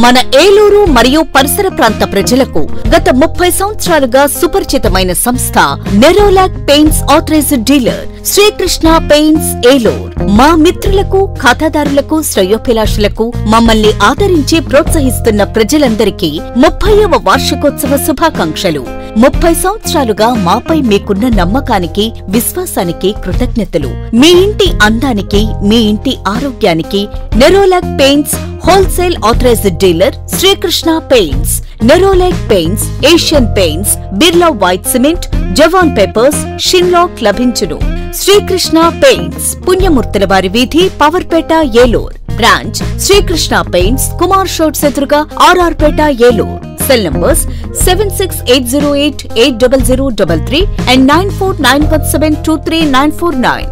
మన ఏలూరు మరియు పరిసర ప్రాంత ప్రజలకు గత 30 సంవత్సరాలుగా సుపరిచితమైన సంస్థ Nerolac paints authorised dealer Srikrishna paints Eluru. మా మిత్రులకు, ఖాతాదారులకు, శ్రేయోభిలాషులకు మమ్మల్ని ఆదరించి ప్రోత్సహిస్తున్న ప్రజలందరికీ 30వ వార్షికోత్సవ శుభాకాంక్షలు. 30 సంవత్సరాలుగా మాపై మీకున్న నమ్మకానికి, విశ్వాసానికి కృతజ్ఞతలు. మీ ఇంటి అందానికి, మీ ఇంటి ఆరోగ్యానికి Nerolac paints wholesale authorised dealer Srikrishna paints. Nerolac paints, Asian paints, Birla white cement, Jawan papers, షిన్లాక్ లభించును. శ్రీకృష్ణ పెయింట్స్, పుణ్యమూర్తుల వారి వీధి, పవర్పేట, ఏలూరు. బ్రాంచ్ శ్రీకృష్ణ పెయింట్స్, కుమార్ షాట్స్ ఎదురుగా RR Peta, Eluru. Cell numbers 7680880033 and 9491723949.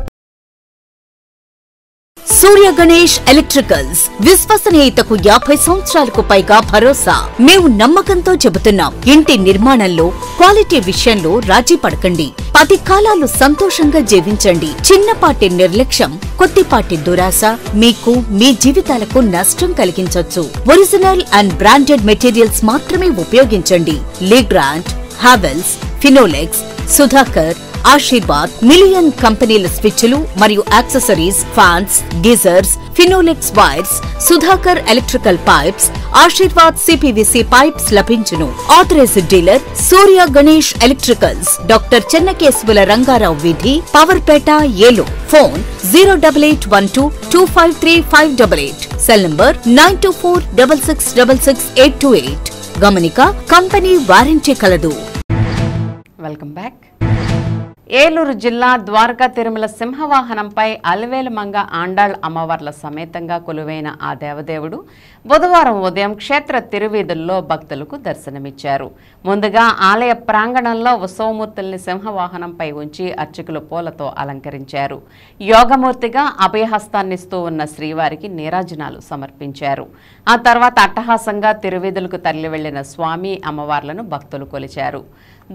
Surya Ganesh electricals, విశ్వసనీయతకు 50 సంవత్సరాలకు పైగా భరోసా. మేము నమ్మకంతో చెబుతున్నాం, ఇంటి నిర్మాణంలో క్వాలిటీ విషయంలో రాజీ పడకండి. 10 కాలాలు సంతోషంగా జీవించండి. చిన్నపాటి నిర్లక్ష్యం, కొద్దిపాటి దురాశ మీకు మీ జీవితాలకు నష్టం కలిగించొచ్చు. ఒరిజినల్ అండ్ బ్రాండెడ్ మెటీరియల్స్ మాత్రమే ఉపయోగించండి. లీగ్రాండ్, హావెల్స్, ఫినోలెక్స్, సుధాకర్, ఆశీర్వాద్, మిలియన్ కంపెనీల స్విచ్లు మరియు accessories, fans, geysers, Finolex wires, Sudhakar electrical pipes, Ashirvad CPVC pipes లభించును. Authorised dealer Surya Ganesh electricals, doctor Chennakesavula Rangarao వీధి, Powerpet, Eluru. Phone 08812253588. Cell number 9246666828. గమనిక, కంపెనీ వారంటీ కలదు. Welcome back. ఏలూరు జిల్లా ద్వారకా తిరుమల సింహవాహనంపై అలవేలుమంగ ఆండాళ్ అమ్మవార్ల సమేతంగా కొలువైన ఆ దేవదేవుడు బుధవారం ఉదయం క్షేత్ర తిరువీధుల్లో భక్తులకు దర్శనమిచ్చారు. ముందుగా ఆలయ ప్రాంగణంలో ఉత్సవమూర్తుల్ని సింహవాహనంపై ఉంచి అర్చకులు పూలతో అలంకరించారు. యోగమూర్తిగా అభయహస్తాన్నిస్తూ ఉన్న శ్రీవారికి నీరాజనాలు సమర్పించారు. ఆ తర్వాత అట్టహాసంగా తిరువీధులకు తరలి వెళ్లిన స్వామి అమ్మవార్లను భక్తులు కొలిచారు.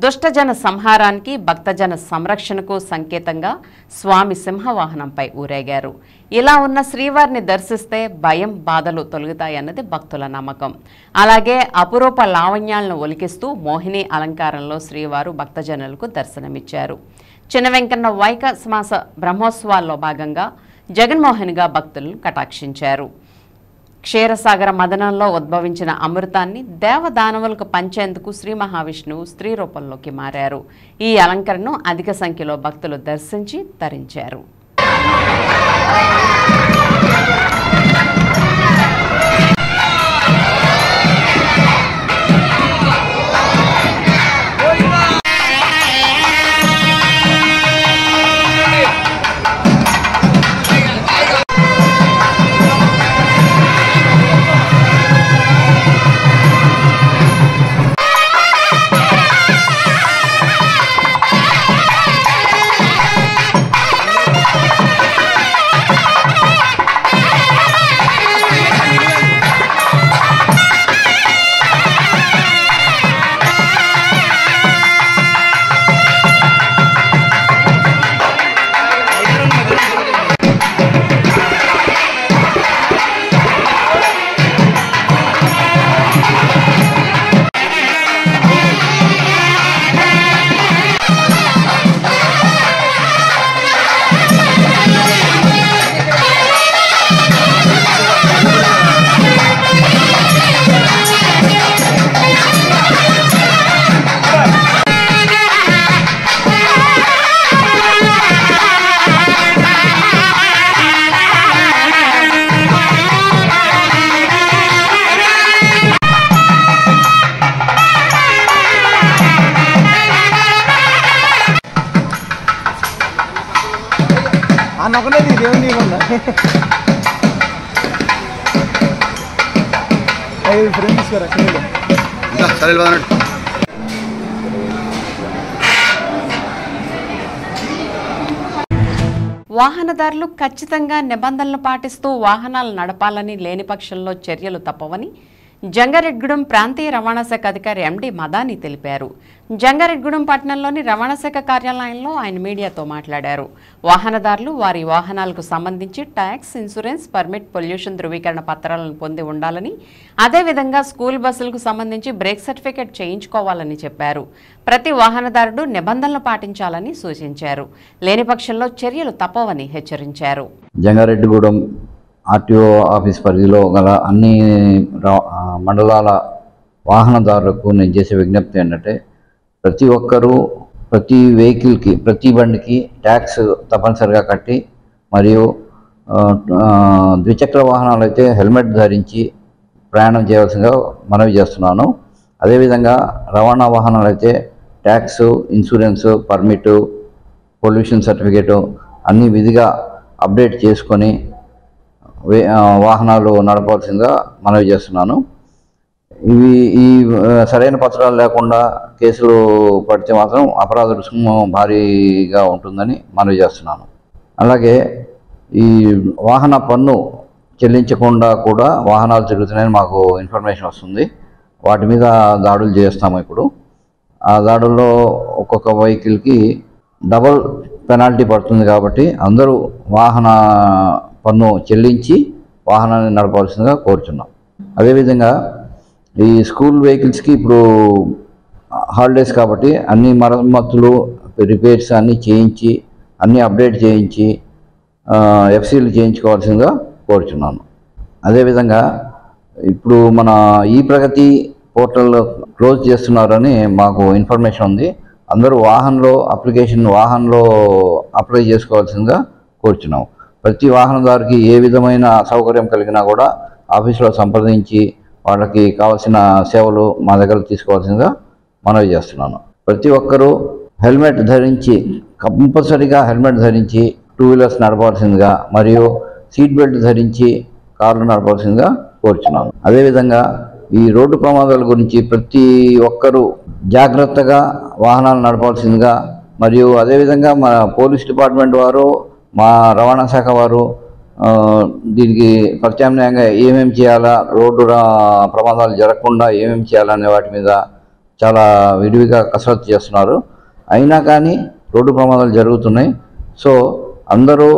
దుష్టజన సంహారానికి, భక్తజన సంరక్షణకు సంకేతంగా స్వామి సింహవాహనంపై ఊరేగారు. ఇలా ఉన్న శ్రీవారిని దర్శిస్తే భయం, బాధలు తొలగుతాయన్నది భక్తుల నమ్మకం. అలాగే అపురూప లావణ్యాలను ఒలికిస్తూ మోహిని అలంకారంలో శ్రీవారు భక్తజనులకు దర్శనమిచ్చారు. చిన్న వెంకన్న వైకాస మాస బ్రహ్మోత్సవాల్లో భాగంగా జగన్మోహన్గా భక్తులను కటాక్షించారు. క్షీరసాగర మదనంలో ఉద్భవించిన అమృతాన్ని దేవదానవులకు పంచేందుకు శ్రీ మహావిష్ణువు స్త్రీ రూపంలోకి మారారు. ఈ అలంకరణను అధిక సంఖ్యలో భక్తులు దర్శించి తరించారు. వాహనదారులు ఖచ్చితంగా నిబంధనలు పాటిస్తూ వాహనాలు నడపాలని, లేని పక్షంలో చర్యలు తప్పవని జంగారెడ్గూడెం ప్రాంతీయ రవాణా శాఖ అధికారి ఎండి మదాని తెలిపారు. జంగారెడ్గూడెం పట్టణంలోని రవాణా శాఖ కార్యాలయంలో ఆయన మీడియాతో మాట్లాడారు. వాహనదారులు వారి వాహనాలకు సంబంధించి ట్యాక్స్, ఇన్సూరెన్స్, పర్మిట్, పొల్యూషన్ ధృవీకరణ పత్రాలను పొంది ఉండాలని, అదేవిధంగా స్కూల్ బస్సులకు సంబంధించి బ్రేక్ సర్టిఫికేట్ చేయించుకోవాలని చెప్పారు. ప్రతి వాహనదారుడు నిబంధనలు పాటించాలని సూచించారు. లేని పక్షంలో చర్యలు తప్పవని హెచ్చరించారు. జంగారెడ్డిగూడెం ఆర్టీఓ ఆఫీస్ పరిధిలో గల అన్ని మండలాల వాహనదారులకు నేను చేసే విజ్ఞప్తి ఏంటంటే, ప్రతి ఒక్కరూ ప్రతి వెహికల్కి, ప్రతి బండికి ట్యాక్స్ తప్పనిసరిగా కట్టి, మరియు ద్విచక్ర వాహనాలు అయితే హెల్మెట్ ధరించి ప్రయాణం చేయవలసిందిగా మనవి చేస్తున్నాను. అదేవిధంగా రవాణా వాహనాలు అయితే tax, insurance, permit, pollution certificate అన్నీ విధిగా అప్డేట్ చేసుకొని వాహనాలు నడపాల్సిందిగా మనవి చేస్తున్నాను. ఈ సరైన పత్రాలు లేకుండా కేసులు పడితే మాత్రం అపరాధ రుసుము భారీగా ఉంటుందని మనవి చేస్తున్నాను. అలాగే ఈ వాహన పన్ను చెల్లించకుండా కూడా వాహనాలు తిరుగుతున్నాయని మాకు ఇన్ఫర్మేషన్ వస్తుంది. వాటి మీద దాడులు చేస్తాము. ఇప్పుడు ఆ దాడుల్లో ఒక్కొక్క వెహికల్కి డబల్ పెనాల్టీ పడుతుంది కాబట్టి అందరూ వాహన పన్ను చెల్లించి వాహనాన్ని నడపాల్సిందిగా కోరుచున్నాం. అదేవిధంగా ఈ స్కూల్ వెహికల్స్కి ఇప్పుడు హాలిడేస్ కాబట్టి అన్ని మరమ్మతులు రిపేర్స్ అన్నీ చేయించి అన్నీ అప్డేట్ చేయించి ఎఫ్సీలు చేయించుకోవాల్సిందిగా కోరుచున్నాను. అదేవిధంగా ఇప్పుడు మన ఈ ప్రగతి పోర్టల్ క్లోజ్ చేస్తున్నారని మాకు ఇన్ఫర్మేషన్ ఉంది. అందరూ వాహనంలో అప్లై చేసుకోవాల్సిందిగా కోరుచున్నాం. ప్రతి వాహనదారుకి ఏ విధమైన అసౌకర్యం కలిగినా కూడా ఆఫీసులో సంప్రదించి వాళ్ళకి కావాల్సిన సేవలు మా దగ్గర తీసుకోవాల్సిందిగా మనవి చేస్తున్నాను. ప్రతి ఒక్కరూ హెల్మెట్ ధరించి కంపల్సరీగా హెల్మెట్ ధరించి 2 వీలర్స్ నడపాల్సిందిగా మరియు సీట్ బెల్ట్ ధరించి కార్లు నడపాల్సిందిగా కోరుచున్నాను. అదేవిధంగా ఈ రోడ్డు ప్రమాదాల గురించి ప్రతి ఒక్కరూ జాగ్రత్తగా వాహనాలు నడపాల్సిందిగా మరియు అదేవిధంగా మన పోలీస్ డిపార్ట్మెంట్ వారు మా రవాణా శాఖ వారు దీనికి ప్రత్యామ్నాయంగా ఏమేమి చేయాలా, రోడ్డు ప్రమాదాలు జరగకుండా ఏమేమి చేయాలనే వాటి మీద చాలా విరివిగా కసరత్తు చేస్తున్నారు. అయినా కానీ రోడ్డు ప్రమాదాలు జరుగుతున్నాయి. సో అందరూ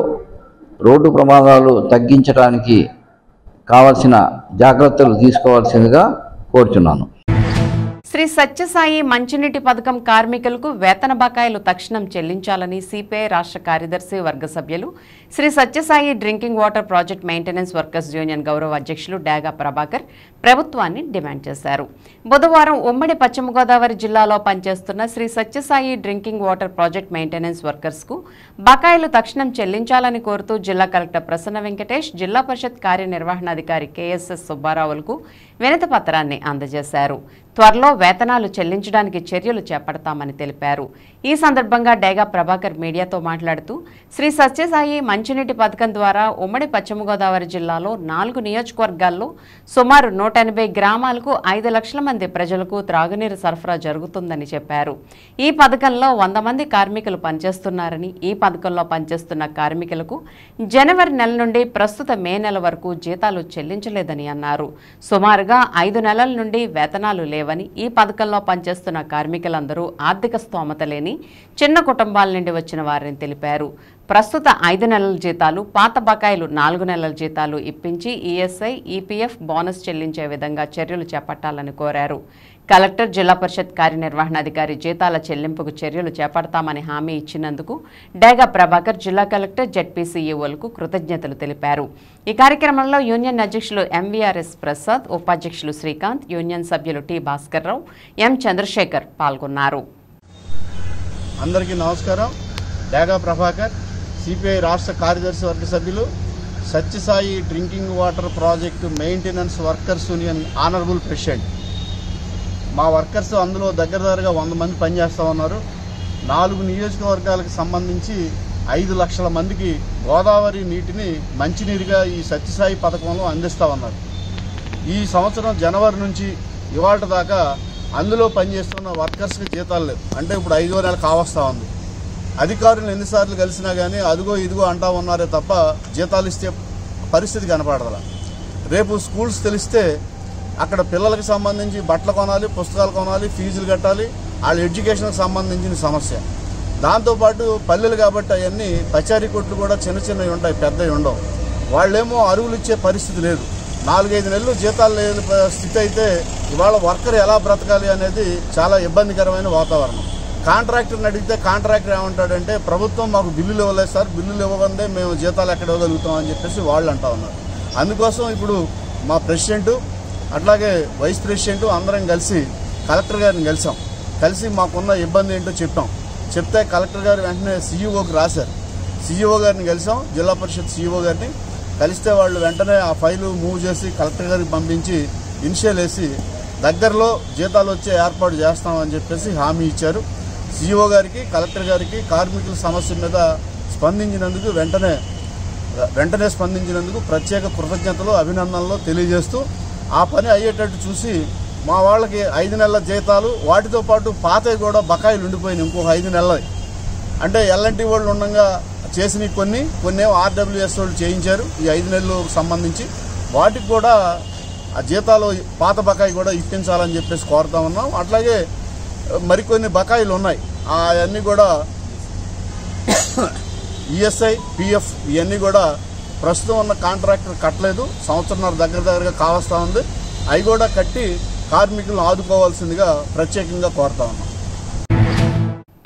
రోడ్డు ప్రమాదాలు తగ్గించడానికి కావాల్సిన జాగ్రత్తలు తీసుకోవాల్సిందిగా కోరుచున్నాను. శ్రీ సత్యసాయి మంచినీటి పథకం కార్మికులకు వేతన బకాయిలు తక్షణం చెల్లించాలని సిపిఐ రాష్ట్ర కార్యదర్శి వర్గ సభ్యులు Sri Sathyasai drinking water project maintenance workers union గౌరవ అధ్యక్షులు డాగా ప్రభాకర్ ప్రభుత్వాన్ని డిమాండ్ చేశారు. బుధవారం ఉమ్మడి పశ్చిమ గోదావరి జిల్లాలో పనిచేస్తున్న Shri Sathyasai drinking water project maintenance వర్కర్స్కు బకాయిలు తక్షణం చెల్లించాలని కోరుతూ జిల్లా కలెక్టర్ ప్రసన్న వెంకటేష్, జిల్లా పరిషత్ కార్యనిర్వహణాధికారి కెఎస్ఎస్ సుబ్బారావులకు వినతి పత్రాన్ని అందజేశారు. త్వరలో వేతనాలు చెల్లించడానికి చర్యలు చేపడతామని తెలిపారు. ఈ సందర్భంగా డేగా ప్రభాకర్ మీడియాతో మాట్లాడుతూ శ్రీ సత్యసాయి మంచినీటి పథకం ద్వారా ఉమ్మడి పశ్చిమ గోదావరి జిల్లాలో 4 నియోజకవర్గాల్లో సుమారు 180 గ్రామాలకు 5 లక్షల మంది ప్రజలకు త్రాగునీరు సరఫరా జరుగుతుందని చెప్పారు. ఈ పథకంలో 100 మంది కార్మికులు పనిచేస్తున్నారని, ఈ పథకంలో పనిచేస్తున్న కార్మికులకు జనవరి నెల నుండి ప్రస్తుత మే నెల వరకు జీతాలు చెల్లించలేదని అన్నారు. సుమారుగా 5 నెలల నుండి వేతనాలు లేవని, ఈ పథకంలో పనిచేస్తున్న కార్మికులందరూ ఆర్థిక స్తోమత లేని చిన్న కుటుంబాల నుండి వచ్చిన వారని తెలిపారు. ప్రస్తుత 5 నెలల జీతాలు, పాత బకాయిలు 4 నెలల జీతాలు ఇప్పించి ఈఎస్ఐ, ఈపీఎఫ్ బోనస్ చెల్లించే విధంగా చర్యలు చేపట్టాలని కోరారు. కలెక్టర్, జిల్లా పరిషత్ కార్యనిర్వహణాధికారి జీతాల చెల్లింపుకు చర్యలు చేపడతామని హామీ ఇచ్చినందుకు డేగా ప్రభాకర్ జిల్లా కలెక్టర్, జెడ్పీసీఈఓలకు కృతజ్ఞతలు తెలిపారు. ఈ కార్యక్రమంలో యూనియన్ అధ్యక్షులు ఎంవీఆర్ఎస్ ప్రసాద్, ఉపాధ్యక్షులు శ్రీకాంత్, యూనియన్ సభ్యులు టి భాస్కర్రావు, ఎం చంద్రశేఖర్ పాల్గొన్నారు. అందరికీ నమస్కారం. డేగా ప్రభాకర్, సిపిఐ రాష్ట్ర కార్యదర్శి వర్గ సభ్యులు, Sathyasai drinking water project maintenance workers union honourable president. మా వర్కర్స్ అందులో దగ్గరగా 100 మంది పనిచేస్తూ ఉన్నారు. 4 నియోజకవర్గాలకు సంబంధించి 5 లక్షల మందికి గోదావరి నీటిని మంచినీరుగా ఈ సత్యసాయి పథకంలో అందిస్తూ ఉన్నారు. ఈ సంవత్సరం జనవరి నుంచి ఇవాళ దాకా అందులో పనిచేస్తున్న వర్కర్స్కి జీతాలు లేవు. అంటే ఇప్పుడు 5వ నెల కావస్తూ ఉంది. అధికారులు ఎన్నిసార్లు కలిసినా కానీ అదిగో ఇదిగో అంటూ ఉన్నారే తప్ప జీతాలు ఇస్తే పరిస్థితి కనపడదు. రేపు స్కూల్స్ తెలిస్తే అక్కడ పిల్లలకు సంబంధించి బట్టలు కొనాలి, పుస్తకాలు కొనాలి, ఫీజులు కట్టాలి, వాళ్ళ ఎడ్యుకేషన్కి సంబంధించిన సమస్య. దాంతోపాటు పల్లెలు కాబట్టి అవన్నీ పచారీ కొట్లు కూడా చిన్న చిన్నవి ఉంటాయి, పెద్దవి ఉండవు. వాళ్ళేమో అరువులు ఇచ్చే పరిస్థితి లేదు. 4-5 నెలలు జీతాలు లేని స్థితి అయితే ఇవాళ వర్కర్ ఎలా బ్రతకాలి అనేది చాలా ఇబ్బందికరమైన వాతావరణం. కాంట్రాక్టర్ని అడిగితే కాంట్రాక్టర్ ఏమంటాడంటే ప్రభుత్వం మాకు బిల్లులు ఇవ్వలేదు సార్, బిల్లులు ఇవ్వకందే మేము జీతాలు ఎక్కడ ఇవ్వగలుగుతాం అని చెప్పేసి వాళ్ళు అంటూ ఉన్నారు. అందుకోసం ఇప్పుడు మా ప్రెసిడెంటు అట్లాగే వైస్ ప్రెసిడెంటు అందరం కలిసి కలెక్టర్ గారిని కలిసి మాకున్న ఇబ్బంది ఏంటో చెప్తే కలెక్టర్ గారు వెంటనే సీఈఓకి రాశారు. సీఈఓ గారిని కలిసాం, జిల్లా పరిషత్ సీఈఓ గారిని కలిస్తే వాళ్ళు వెంటనే ఆ ఫైలు మూవ్ చేసి కలెక్టర్ గారికి పంపించి ఇనిషియల్ వేసి దగ్గరలో జీతాలు వచ్చే ఏర్పాటు చేస్తామని చెప్పేసి హామీ ఇచ్చారు. సీఈఓ గారికి, కలెక్టర్ గారికి కార్మికుల సమస్య మీద స్పందించినందుకు వెంటనే వెంటనే స్పందించినందుకు ప్రత్యేక కృతజ్ఞతలు అభినందనలు తెలియజేస్తూ ఆ పని అయ్యేటట్టు చూసి మా వాళ్ళకి 5 నెలల జీతాలు వాటితో పాటు పాతవి కూడా బకాయిలు ఉండిపోయినాయి ఇంకొక 5 నెలలు. అంటే ఎల్ఎన్టీ వాళ్ళు ఉండగా చేసినవి కొన్ని ఆర్డబ్ల్యూఎస్ వాళ్ళు చేయించారు ఈ 5 నెలలకు సంబంధించి. వాటికి కూడా ఆ జీతాలు పాత బకాయి కూడా ఇప్పించాలని చెప్పేసి కోరుతా ఉన్నాం. అట్లాగే మరికొన్ని బకాయిలు ఉన్నాయి, అవన్నీ కూడా ఈఎస్ఐ పిఎఫ్ ఇవన్నీ కూడా ప్రస్తుతం ఉన్న కాంట్రాక్టర్ కట్టలేదు, సంవత్సరంన్నర దగ్గరగా కావస్తూ ఉంది. అవి కూడా కట్టి కార్మికులను ఆదుకోవాల్సిందిగా ప్రత్యేకంగా కోరుతా ఉన్నాం.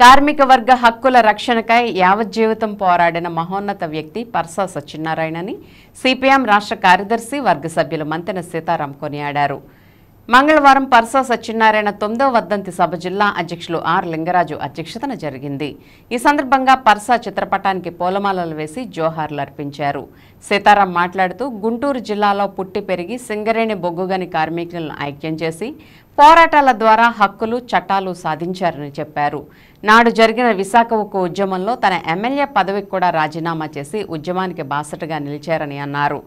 కార్మిక వర్గ హక్కుల రక్షణకై యావజ్జీవితం పోరాడిన మహోన్నత వ్యక్తి పర్సా సత్యనారాయణని సిపిఎం రాష్ట్ర కార్యదర్శి వర్గ సభ్యులు మంతెన సీతారాం కొనియాడారు. మంగళవారం పర్సా సత్యనారాయణ 9వ వర్ధంతి సభ జిల్లా అధ్యక్షులు ఆర్ లింగరాజు అధ్యక్షతన జరిగింది. ఈ సందర్భంగా పర్సా చిత్రపటానికి పూలమాలలు వేసి జోహార్లు అర్పించారు. సీతారాం మాట్లాడుతూ గుంటూరు జిల్లాలో పుట్టి పెరిగి సింగరేణి బొగ్గుగని కార్మికులను ఐక్యం చేసి పోరాటాల ద్వారా హక్కులు చట్టాలు సాధించారని చెప్పారు. నాడు జరిగిన విశాఖ ఉక్కు ఉద్యమంలో తన ఎమ్మెల్యే పదవికి కూడా రాజీనామా చేసి ఉద్యమానికి బాసటగా నిలిచారని అన్నారు.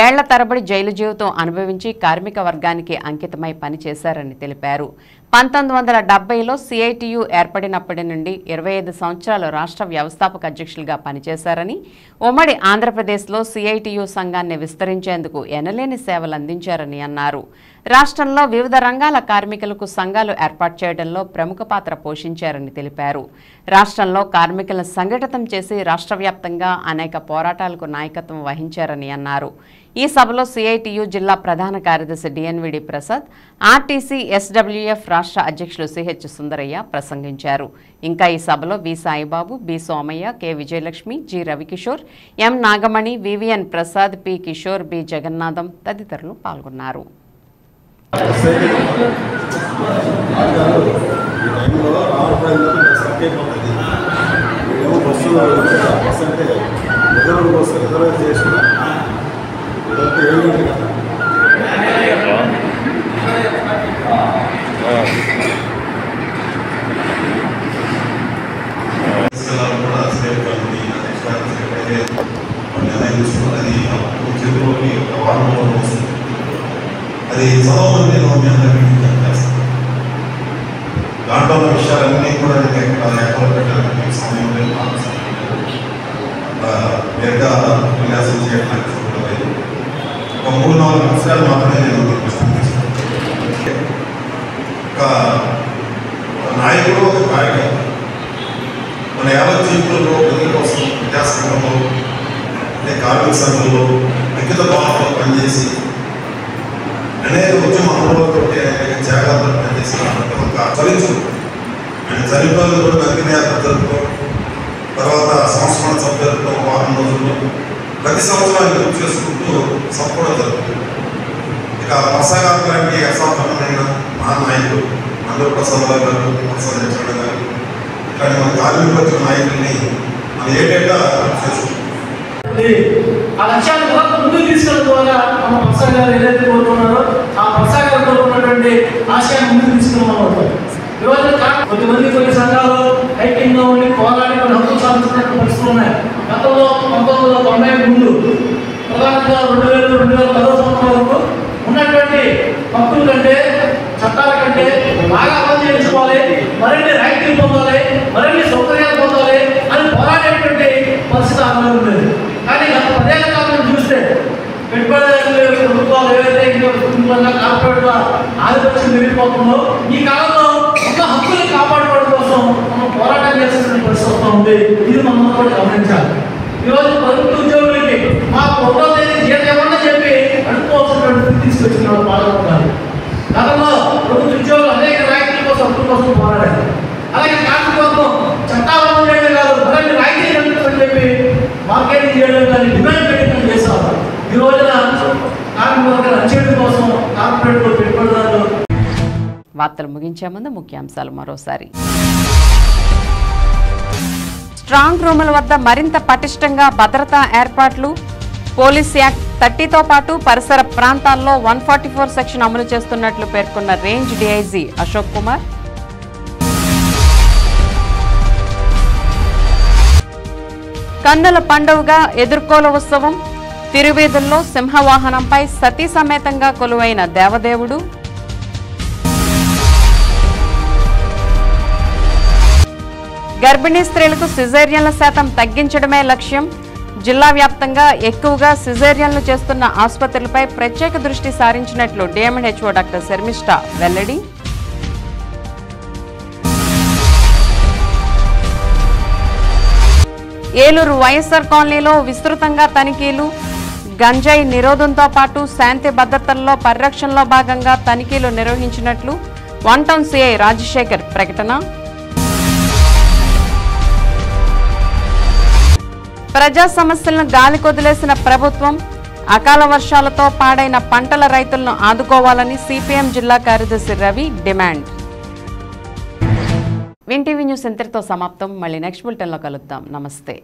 ఏళ్ల తరబడి జైలు జీవితం అనుభవించి కార్మిక వర్గానికి అంకితమై పనిచేశారని తెలిపారు. 1970లో సిఐటియు ఏర్పడినప్పటి నుండి 25 సంవత్సరాలు రాష్ట్ర వ్యవస్థాపక అధ్యక్షులుగా పనిచేశారని, ఉమ్మడి ఆంధ్రప్రదేశ్లో సిఐటియు సంఘాన్ని విస్తరించేందుకు ఎనలేని సేవలు అందించారని అన్నారు. రాష్ట్రంలో వివిధ రంగాల కార్మికులకు సంఘాలు ఏర్పాటు చేయడంలో ప్రముఖ పాత్ర పోషించారని తెలిపారు. రాష్ట్రంలో కార్మికులను సంఘటితం చేసి రాష్ట్ర వ్యాప్తంగా అనేక పోరాటాలకు నాయకత్వం వహించారని అన్నారు. ఈ సభలో సిఐటియు జిల్లా ప్రధాన కార్యదర్శి డిఎన్విడి ప్రసాద్, ఆర్టీసీ ఎస్డబ్ల్యూఎఫ్ రాష్ట్ర అధ్యక్షులు సిహెచ్ సుందరయ్య ప్రసంగించారు. ఇంకా ఈ సభలో V Saibabu, B Somaiah, K Vijayalakshmi, G Ravikishore, M Nagamani, V V N Prasad, P Kishore, B Jagannatham తదితరులు పాల్గొన్నారు. అది చదవమని దాంట్లో ఉన్న విషయాలన్నీ కూడా ఎక్కడ పెట్టడానికి సమయం లేదు, నేరుగా విన్యాసం చేయడానికి చూడలేదు. ఒక 3-4 అంశాలు మాత్రమే నేను ఒక నాయకుడు, ఒక కార్యకర్త మన యావత్ జీవితంలో ప్రజల కోసం విద్యాసంఘంలో కార్మిక సంఘంలో లిఖిత భావంలో పనిచేసి అనేక ఉద్యమ అనుభవాలతో అనేక త్యాగాలతో పనిచేసిన ఒక చలించు ఆయన చనిపోయిన కూడా నగ్నయాత్ర జరుపుకోవడం, తర్వాత సంస్మరణ సభ జరుపుకోవడం, వారం రోజుల్లో ప్రతి సంవత్సరం ఆయన గుర్తు చేసుకుంటూ సభ కూడా జరుగుతుంది. ఇక పర్సాగారు లాంటి అసాధారణమైన మహానాయకులు అందరూ ప్రసాదరావు గారు, ప్రసాదించడం గారు, ఇట్లాంటి మన కార్మిక వచ్చిన నాయకుల్ని మనం ఏటేటా చేసుకుంటాం. ఆ లక్ష్యాన్ని ముందుకు తీసుకెళ్ళడం ద్వారా మన పర్సా గారు ఏదైతే కోరుకున్నారో ఆ పర్సా గారు కోరుకున్నటువంటి ఆశయాన్ని ముందుకు తీసుకెళ్ళమవుతారు. ఈరోజు కొద్దిమంది కొన్ని సంఘాలు ఐక్యంగా ఉండి పోరాడి కొన్ని హక్కులు సాధించినటువంటి పరిస్థితులు ఉన్నాయి. గతంలో 1990 ముందు ప్రధానంగా 2000-2010 సంవత్సరం వరకు ఉన్నటువంటి హక్కుల కంటే చట్టాల కంటే బాగా అమలు చేయించుకోవాలి, మరిన్ని రైతులు పొందాలి, మరిన్ని సౌకర్యాలు పొందాలి అని పోరాడేటువంటి పరిస్థితి అమలు ఉండేది. కానీ గత 10 ఏళ్ల కాలం చూస్తే పెట్టుబడిదారులు ప్రభుత్వాలు ఏవైతే కుటుంబంగా కార్పొరేట్గా ఆధిపత్యం పెరిగిపోతుందో ఈ కాలంలో ఉన్న హక్కులు కాపాడుకోవడం కోసం మనం పోరాటం చేసేటువంటి పరిస్థితి ఉంది. ఇది మనం కూడా గమనించాలి. ఈరోజు ప్రభుత్వ ఉద్యోగులకి మాకు 1వ తేదీ జీతం ఏమన్నా చెప్పి అడుక్కోవాల్సినటువంటి స్థితి తీసుకొచ్చిన వాళ్ళు పాల్గొంటారు. గతంలో ప్రభుత్వ ఉద్యోగులు అనేక రాయితీల కోసం హక్కుల కోసం పోరాడారు. అలాగే కార్మికత్వం చట్టాలు అమలు చేయడం కాదు, మరిన్ని రాయితీలు అని చెప్పి మార్కెటింగ్ చేయడం కానీ డిమాండ్ పెట్టడం చేస్తారు. ఈ రోజున కార్మిక వర్గాల అణచివేత కోసం కార్పొరేట్లు పెట్టుబడిదారులు. వార్తలు ముగించే ముందు ముఖ్యాంశాలు మరోసారి. స్ట్రాంగ్ రూముల వద్ద మరింత పటిష్టంగా భద్రతా ఏర్పాట్లు. పోలీస్ యాక్ట్ 30తో పాటు పరిసర ప్రాంతాల్లో 144 సెక్షన్ అమలు చేస్తున్నట్లు పేర్కొన్న రేంజ్ డీఐజీ అశోక్ కుమార్. కన్నుల పండుగగా ఎదుర్కోల ఉత్సవం, తిరువీధుల్లో సింహవాహనంపై సతీ సమేతంగా కొలువైన దేవదేవుడు, గర్భిణీ స్త్రీలకు సిజేరియన్ల శాతం తగ్గించడమే లక్ష్యం, జిల్లా వ్యాప్తంగా ఎక్కువగా సిజేరియన్లు చేస్తున్న ఆసుపత్రులపై ప్రత్యేక దృష్టి సారించినట్లు డిఎంహెచ్ఓ డాక్టర్ శర్మిష్ఠ వెల్లడి, ఏలూరు వైఎస్ఆర్ కాలనీలో విస్తృతంగా తనిఖీలు, గంజాయి నిరోధంతో పాటు శాంతి భద్రతల్లో పరిరక్షణలో భాగంగా తనిఖీలు నిర్వహించినట్లు 1 టౌన్ సిఐ రాజశేఖర్ ప్రకటన, ప్రజా సమస్యలను గాలికొదిలేసిన ప్రభుత్వం, అకాల వర్షాలతో పాడైన పంటల రైతులను ఆదుకోవాలని సిపిఎం జిల్లా కార్యదర్శి రవి డిమాండ్. వింటీవీ న్యూస్ ఇంతటితో సమాప్తం. మళ్ళీ నెక్స్ట్ బులెటిన్లో కలుద్దాం. నమస్తే.